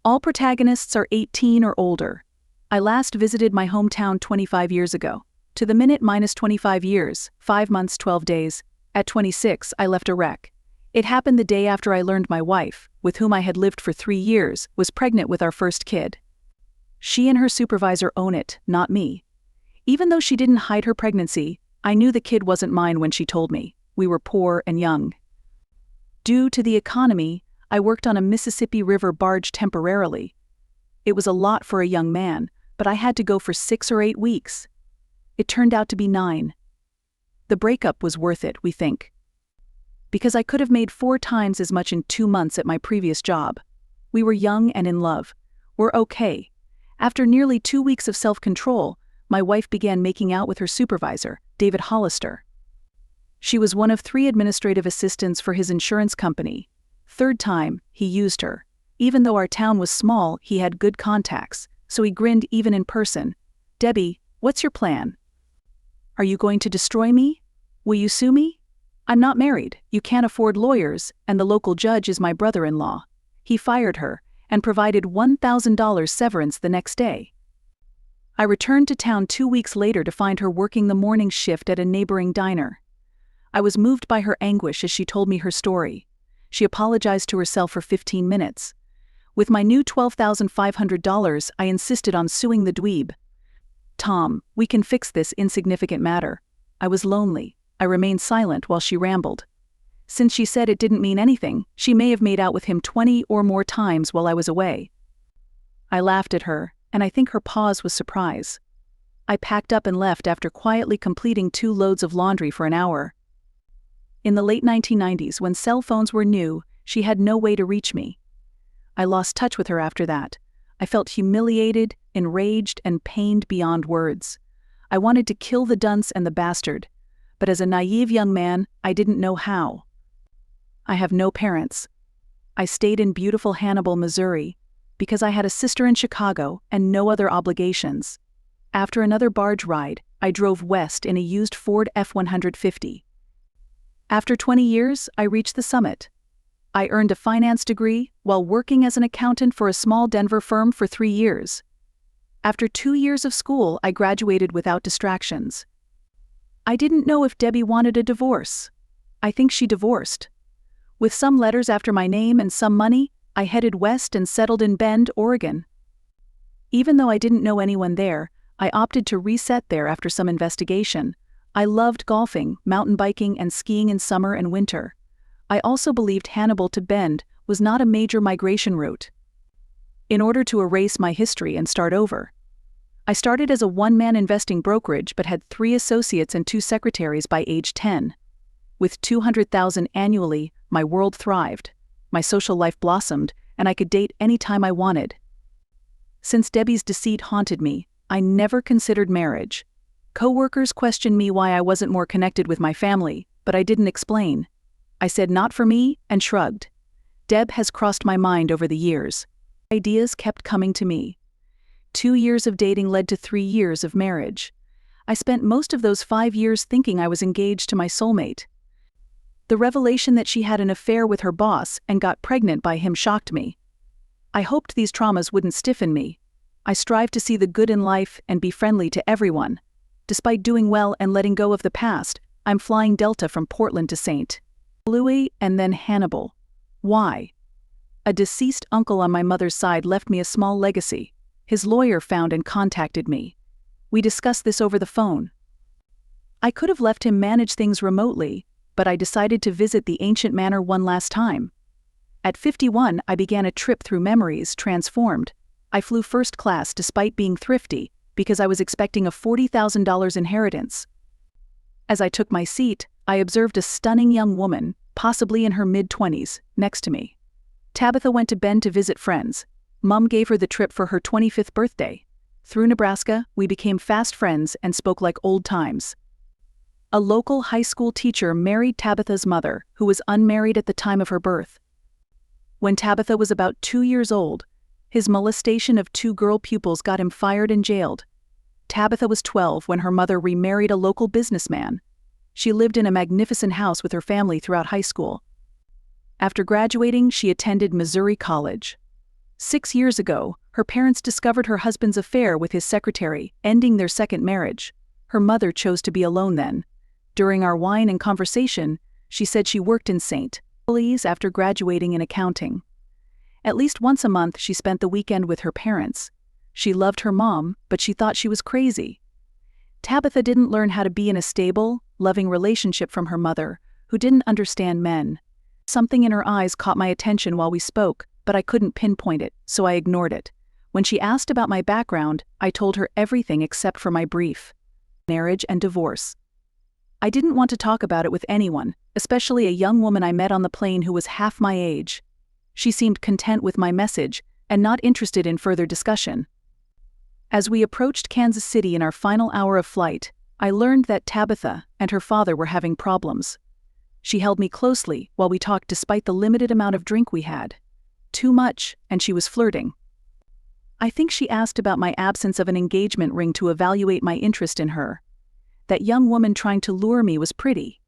All protagonists are 18 or older. I last visited my hometown 25 years ago. To the minute minus 25 years, 5 months 12 days. At 26, I left a wreck. It happened the day after I learned my wife, with whom I had lived for 3 years, was pregnant with our first kid. She and her supervisor own it, not me. Even though she didn't hide her pregnancy, I knew the kid wasn't mine when she told me. We were poor and young. Due to the economy, I worked on a Mississippi River barge temporarily. It was a lot for a young man, but I had to go for 6 or 8 weeks. It turned out to be 9. The breakup was worth it, we think. Because I could have made 4 times as much in 2 months at my previous job. We were young and in love. We're okay. After nearly 2 weeks of self-control, my wife began making out with her supervisor, David Hollister. She was one of 3 administrative assistants for his insurance company. 3rd time, he used her. Even though our town was small, he had good contacts, so he grinned even in person. "Debbie, what's your plan? Are you going to destroy me? Will you sue me? I'm not married, you can't afford lawyers, and the local judge is my brother-in-law." He fired her and provided $1,000 severance the next day. I returned to town 2 weeks later to find her working the morning shift at a neighboring diner. I was moved by her anguish as she told me her story. She apologized to herself for 15 minutes. With my new $12,500, I insisted on suing the dweeb. "Tom, we can fix this insignificant matter." I was lonely. I remained silent while she rambled. Since she said it didn't mean anything, she may have made out with him 20 or more times while I was away. I laughed at her, and I think her pause was surprise. I packed up and left after quietly completing 2 loads of laundry for an hour. In the late 1990s, when cell phones were new, she had no way to reach me. I lost touch with her after that. I felt humiliated, enraged, and pained beyond words. I wanted to kill the dunce and the bastard, but as a naive young man, I didn't know how. I have no parents. I stayed in beautiful Hannibal, Missouri, because I had a sister in Chicago and no other obligations. After another barge ride, I drove west in a used Ford F-150. After 20 years, I reached the summit. I earned a finance degree while working as an accountant for a small Denver firm for 3 years. After 2 years of school, I graduated without distractions. I didn't know if Debbie wanted a divorce. I think she divorced. With some letters after my name and some money, I headed west and settled in Bend, Oregon. Even though I didn't know anyone there, I opted to reset there after some investigation. I loved golfing, mountain biking, and skiing in summer and winter. I also believed Hannibal to Bend was not a major migration route. In order to erase my history and start over, I started as a one-man investing brokerage but had 3 associates and 2 secretaries by age 10. With $200,000 annually, my world thrived, my social life blossomed, and I could date any time I wanted. Since Debbie's deceit haunted me, I never considered marriage. Co-workers questioned me why I wasn't more connected with my family, but I didn't explain. I said not for me and shrugged. Deb has crossed my mind over the years. Ideas kept coming to me. 2 years of dating led to 3 years of marriage. I spent most of those 5 years thinking I was engaged to my soulmate. The revelation that she had an affair with her boss and got pregnant by him shocked me. I hoped these traumas wouldn't stiffen me. I strived to see the good in life and be friendly to everyone. Despite doing well and letting go of the past, I'm flying Delta from Portland to St. Louis and then Hannibal. Why? A deceased uncle on my mother's side left me a small legacy. His lawyer found and contacted me. We discussed this over the phone. I could have left him manage things remotely, but I decided to visit the ancient manor one last time. At 51, I began a trip through memories transformed. I flew first class despite being thrifty, because I was expecting a $40,000 inheritance. As I took my seat, I observed a stunning young woman, possibly in her mid-20s, next to me. Tabitha went to Bend to visit friends. Mom gave her the trip for her 25th birthday. Through Nebraska, we became fast friends and spoke like old times. A local high school teacher married Tabitha's mother, who was unmarried at the time of her birth. When Tabitha was about 2 years old, his molestation of 2 girl pupils got him fired and jailed. Tabitha was 12 when her mother remarried a local businessman. She lived in a magnificent house with her family throughout high school. After graduating, she attended Missouri College. 6 years ago, her parents discovered her husband's affair with his secretary, ending their second marriage. Her mother chose to be alone then. During our wine and conversation, she said she worked in St. Louis after graduating in accounting. At least once a month she spent the weekend with her parents. She loved her mom, but she thought she was crazy. Tabitha didn't learn how to be in a stable, loving relationship from her mother, who didn't understand men. Something in her eyes caught my attention while we spoke, but I couldn't pinpoint it, so I ignored it. When she asked about my background, I told her everything except for my brief marriage and divorce. I didn't want to talk about it with anyone, especially a young woman I met on the plane who was half my age. She seemed content with my message and not interested in further discussion. As we approached Kansas City in our final hour of flight, I learned that Tabitha and her father were having problems. She held me closely while we talked despite the limited amount of drink we had. Too much, and she was flirting. I think she asked about my absence of an engagement ring to evaluate my interest in her. That young woman trying to lure me was pretty.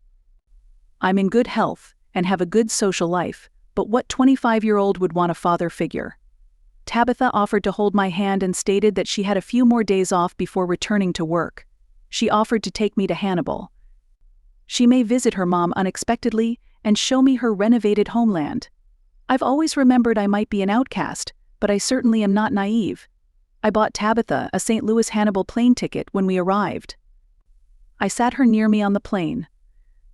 I'm in good health and have a good social life, but what 25-year-old would want a father figure? Tabitha offered to hold my hand and stated that she had a few more days off before returning to work. She offered to take me to Hannibal. She may visit her mom unexpectedly and show me her renovated homeland. I've always remembered I might be an outcast, but I certainly am not naive. I bought Tabitha a St. Louis Hannibal plane ticket when we arrived. I sat her near me on the plane.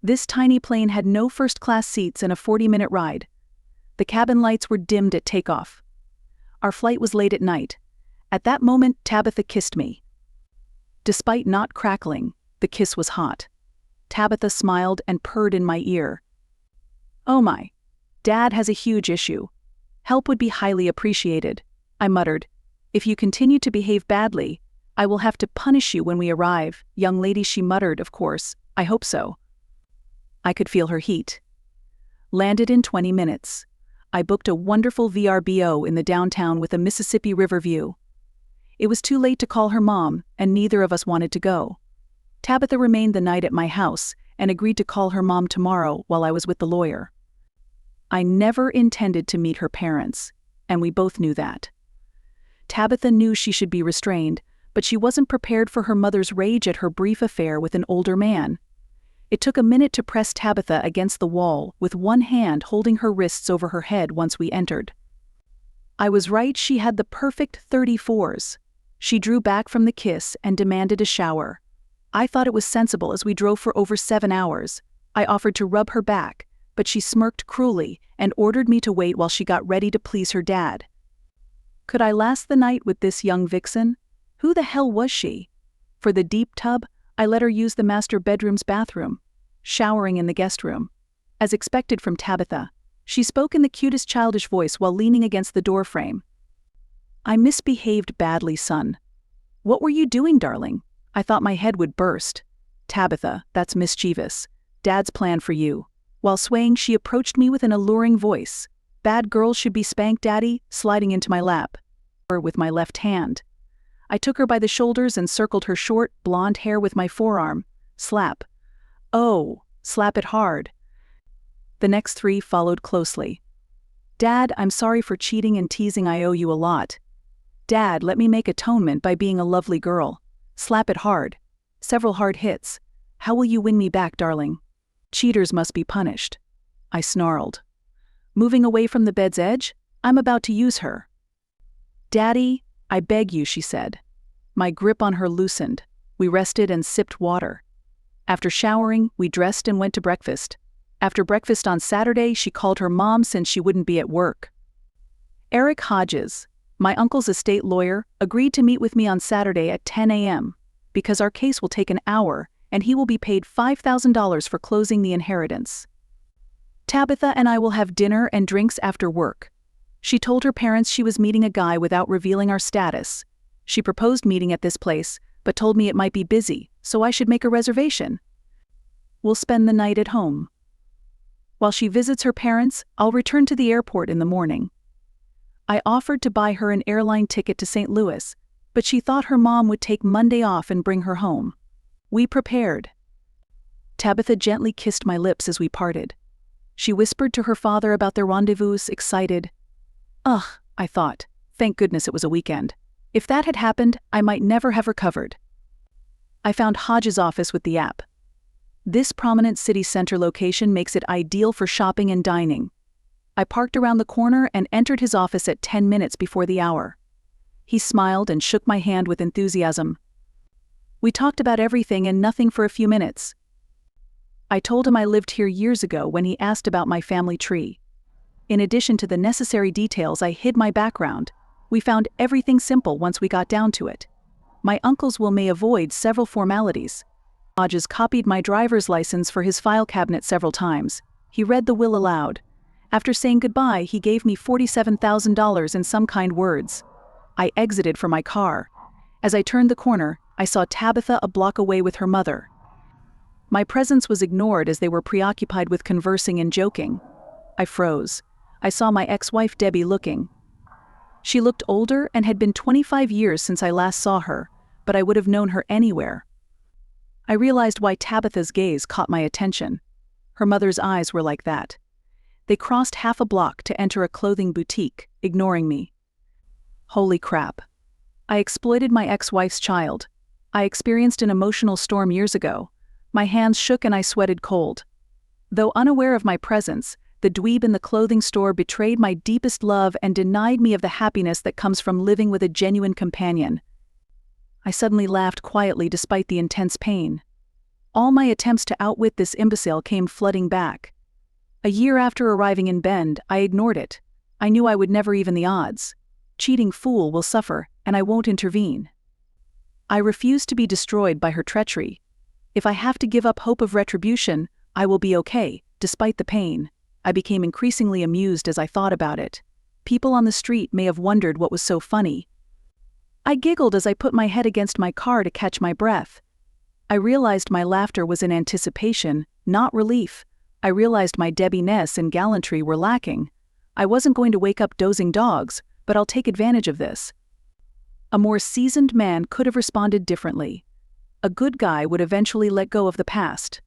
This tiny plane had no first-class seats and a 40-minute ride. The cabin lights were dimmed at takeoff. Our flight was late at night. At that moment, Tabitha kissed me. Despite not crackling, the kiss was hot. Tabitha smiled and purred in my ear. "Oh my. Dad has a huge issue. Help would be highly appreciated," I muttered. "If you continue to behave badly, I will have to punish you when we arrive." "Young lady," she muttered, "of course, I hope so." I could feel her heat. Landed in 20 minutes. I booked a wonderful VRBO in the downtown with a Mississippi River view. It was too late to call her mom, and neither of us wanted to go. Tabitha remained the night at my house and agreed to call her mom tomorrow while I was with the lawyer. I never intended to meet her parents, and we both knew that. Tabitha knew she should be restrained, but she wasn't prepared for her mother's rage at her brief affair with an older man. It took a minute to press Tabitha against the wall, with one hand holding her wrists over her head once we entered. I was right, she had the perfect 34s. She drew back from the kiss and demanded a shower. I thought it was sensible as we drove for over 7 hours. I offered to rub her back, but she smirked cruelly and ordered me to wait while she got ready to please her dad. Could I last the night with this young vixen? Who the hell was she? For the deep tub, I let her use the master bedroom's bathroom, showering in the guest room. As expected from Tabitha, she spoke in the cutest childish voice while leaning against the doorframe. "I misbehaved badly, son." "What were you doing, darling?" I thought my head would burst. "Tabitha, that's mischievous. Dad's plan for you." While swaying, she approached me with an alluring voice. "Bad girls should be spanked, Daddy," sliding into my lap. With my left hand. I took her by the shoulders and circled her short, blonde hair with my forearm. Slap. "Oh, slap it hard." The next 3 followed closely. "Dad, I'm sorry for cheating and teasing. I owe you a lot." "Dad, let me make atonement by being a lovely girl." "Slap it hard." Several hard hits. "How will you win me back, darling?" "Cheaters must be punished." I snarled. Moving away from the bed's edge, I'm about to use her. "Daddy, I beg you," she said. My grip on her loosened. We rested and sipped water. After showering, we dressed and went to breakfast. After breakfast on Saturday, she called her mom since she wouldn't be at work. Eric Hodges, my uncle's estate lawyer, agreed to meet with me on Saturday at 10 a.m. because our case will take an hour and he will be paid $5,000 for closing the inheritance. Tabitha and I will have dinner and drinks after work. She told her parents she was meeting a guy without revealing our status. She proposed meeting at this place, but told me it might be busy, so I should make a reservation. We'll spend the night at home. While she visits her parents, I'll return to the airport in the morning. I offered to buy her an airline ticket to St. Louis, but she thought her mom would take Monday off and bring her home. We prepared. Tabitha gently kissed my lips as we parted. She whispered to her father about their rendezvous, excited. Ugh, I thought. Thank goodness it was a weekend. If that had happened, I might never have recovered. I found Hodge's office with the app. This prominent city center location makes it ideal for shopping and dining. I parked around the corner and entered his office at 10 minutes before the hour. He smiled and shook my hand with enthusiasm. We talked about everything and nothing for a few minutes. I told him I lived here years ago when he asked about my family tree. In addition to the necessary details, I hid my background. We found everything simple once we got down to it. My uncles may avoid several formalities. Hodges copied my driver's license for his file cabinet several times. He read the will aloud. After saying goodbye, he gave me $47,000 in some kind words. I exited for my car. As I turned the corner, I saw Tabitha a block away with her mother. My presence was ignored as they were preoccupied with conversing and joking. I froze. I saw my ex-wife Debbie looking. She looked older and had been 25 years since I last saw her, but I would have known her anywhere. I realized why Tabitha's gaze caught my attention. Her mother's eyes were like that. They crossed half a block to enter a clothing boutique, ignoring me. Holy crap. I exploited my ex-wife's child. I experienced an emotional storm years ago. My hands shook and I sweated cold. Though unaware of my presence, the dweeb in the clothing store betrayed my deepest love and denied me of the happiness that comes from living with a genuine companion. I suddenly laughed quietly despite the intense pain. All my attempts to outwit this imbecile came flooding back. A year after arriving in Bend, I ignored it. I knew I would never even the odds. Cheating fool will suffer, and I won't intervene. I refuse to be destroyed by her treachery. If I have to give up hope of retribution, I will be okay, despite the pain. I became increasingly amused as I thought about it. People on the street may have wondered what was so funny. I giggled as I put my head against my car to catch my breath. I realized my laughter was in anticipation, not relief. I realized my Debbie-ness and gallantry were lacking. I wasn't going to wake up dozing dogs, but I'll take advantage of this. A more seasoned man could have responded differently. A good guy would eventually let go of the past.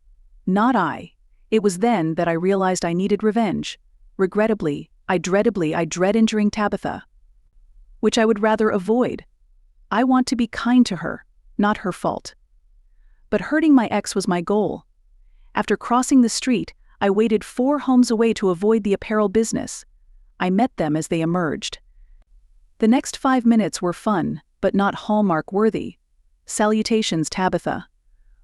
Not I. It was then that I realized I needed revenge. Regrettably, I dread injuring Tabitha. Which I would rather avoid. I want to be kind to her, not her fault. But hurting my ex was my goal. After crossing the street, I waited 4 homes away to avoid the apparel business. I met them as they emerged. The next 5 minutes were fun, but not Hallmark-worthy. Salutations, Tabitha.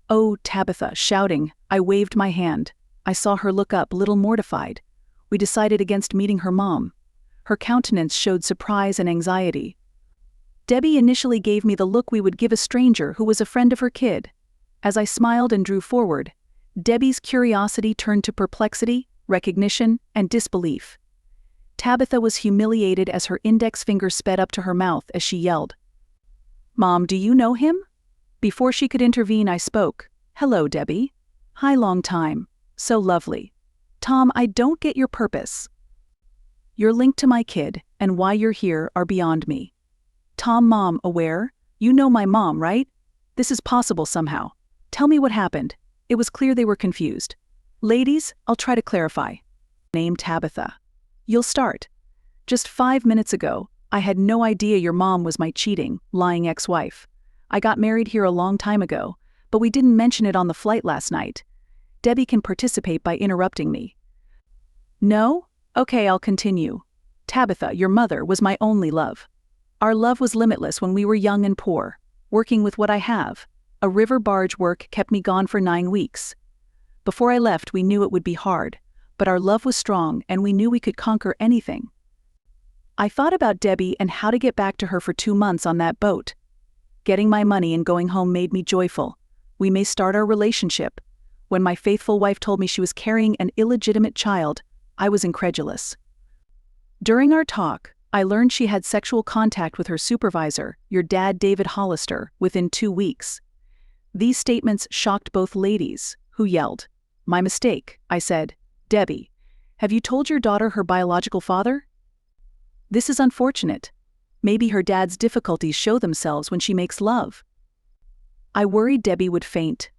Oh, Tabitha, shouting, I waved my hand. I saw her look up, little mortified. We decided against meeting her mom. Her countenance showed surprise and anxiety. Debbie initially gave me the look we would give a stranger who was a friend of her kid. As I smiled and drew forward, Debbie's curiosity turned to perplexity, recognition, and disbelief. Tabitha was humiliated as her index finger sped up to her mouth as she yelled, "Mom, do you know him?" Before she could intervene, I spoke. "Hello, Debbie. Hi, long time. So lovely. Tom, I don't get your purpose. Your link to my kid and why you're here are beyond me." Tom, Mom, aware? You know my mom, right? This is possible somehow. Tell me what happened. It was clear they were confused. Ladies, I'll try to clarify. Name Tabitha. You'll start. Just 5 minutes ago, I had no idea your mom was my cheating, lying ex-wife. I got married here a long time ago, but we didn't mention it on the flight last night. Debbie can participate by interrupting me. No? Okay, I'll continue. Tabitha, your mother, was my only love. Our love was limitless when we were young and poor, working with what I have. A river barge work kept me gone for 9 weeks. Before I left, we knew it would be hard, but our love was strong and we knew we could conquer anything. I thought about Debbie and how to get back to her for 2 months on that boat. Getting my money and going home made me joyful. We may start our relationship. When my faithful wife told me she was carrying an illegitimate child, I was incredulous. During our talk, I learned she had sexual contact with her supervisor, your dad David Hollister, within 2 weeks. These statements shocked both ladies, who yelled. My mistake, I said. Debbie, have you told your daughter her biological father? This is unfortunate. Maybe her dad's difficulties show themselves when she makes love. I worried Debbie would faint.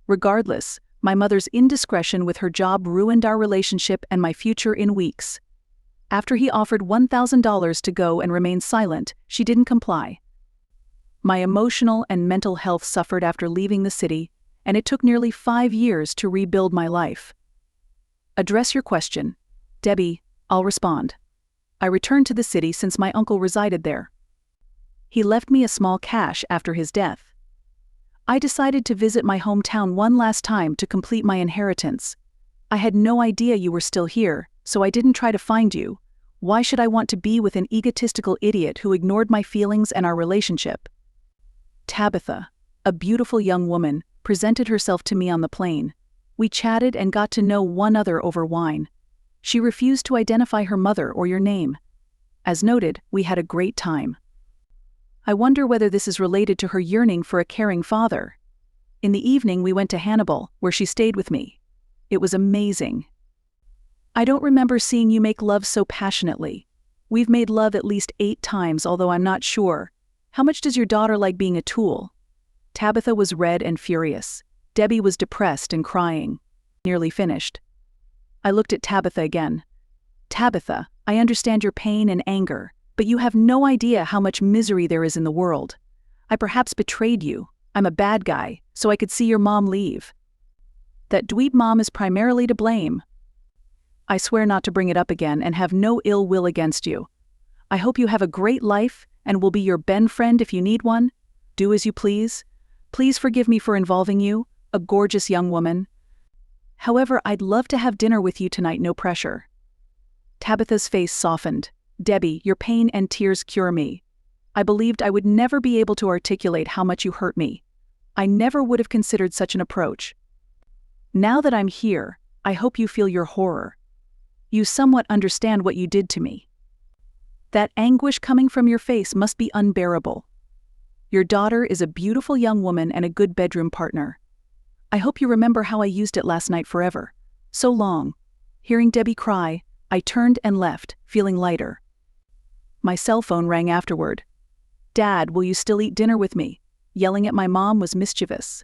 Regardless, my mother's indiscretion with her job ruined our relationship and my future in weeks. After he offered $1,000 to go and remain silent, she didn't comply. My emotional and mental health suffered after leaving the city, and it took nearly 5 years to rebuild my life. Address your question. Debbie, I'll respond. I returned to the city since my uncle resided there. He left me a small cash after his death. I decided to visit my hometown one last time to complete my inheritance. I had no idea you were still here, so I didn't try to find you. Why should I want to be with an egotistical idiot who ignored my feelings and our relationship? Tabitha, a beautiful young woman, presented herself to me on the plane. We chatted and got to know one another over wine. She refused to identify her mother or your name. As noted, we had a great time. I wonder whether this is related to her yearning for a caring father. In the evening we went to Hannibal, where she stayed with me. It was amazing. I don't remember seeing you make love so passionately. We've made love at least 8 times, although I'm not sure. How much does your daughter like being a tool? Tabitha was red and furious. Debbie was depressed and crying. Nearly finished. I looked at Tabitha again. Tabitha, I understand your pain and anger, but you have no idea how much misery there is in the world. I perhaps betrayed you. I'm a bad guy, so I could see your mom leave. That dweeb mom is primarily to blame. I swear not to bring it up again and have no ill will against you. I hope you have a great life and will be your Ben friend if you need one. Do as you please. Please forgive me for involving you, a gorgeous young woman. However, I'd love to have dinner with you tonight, no pressure. Tabitha's face softened. Debbie, your pain and tears cure me. I believed I would never be able to articulate how much you hurt me. I never would have considered such an approach. Now that I'm here, I hope you feel your horror. You somewhat understand what you did to me. That anguish coming from your face must be unbearable. Your daughter is a beautiful young woman and a good bedroom partner. I hope you remember how I used it last night forever. So long. Hearing Debbie cry, I turned and left, feeling lighter. My cell phone rang afterward. Dad, will you still eat dinner with me? Yelling at my mom was mischievous.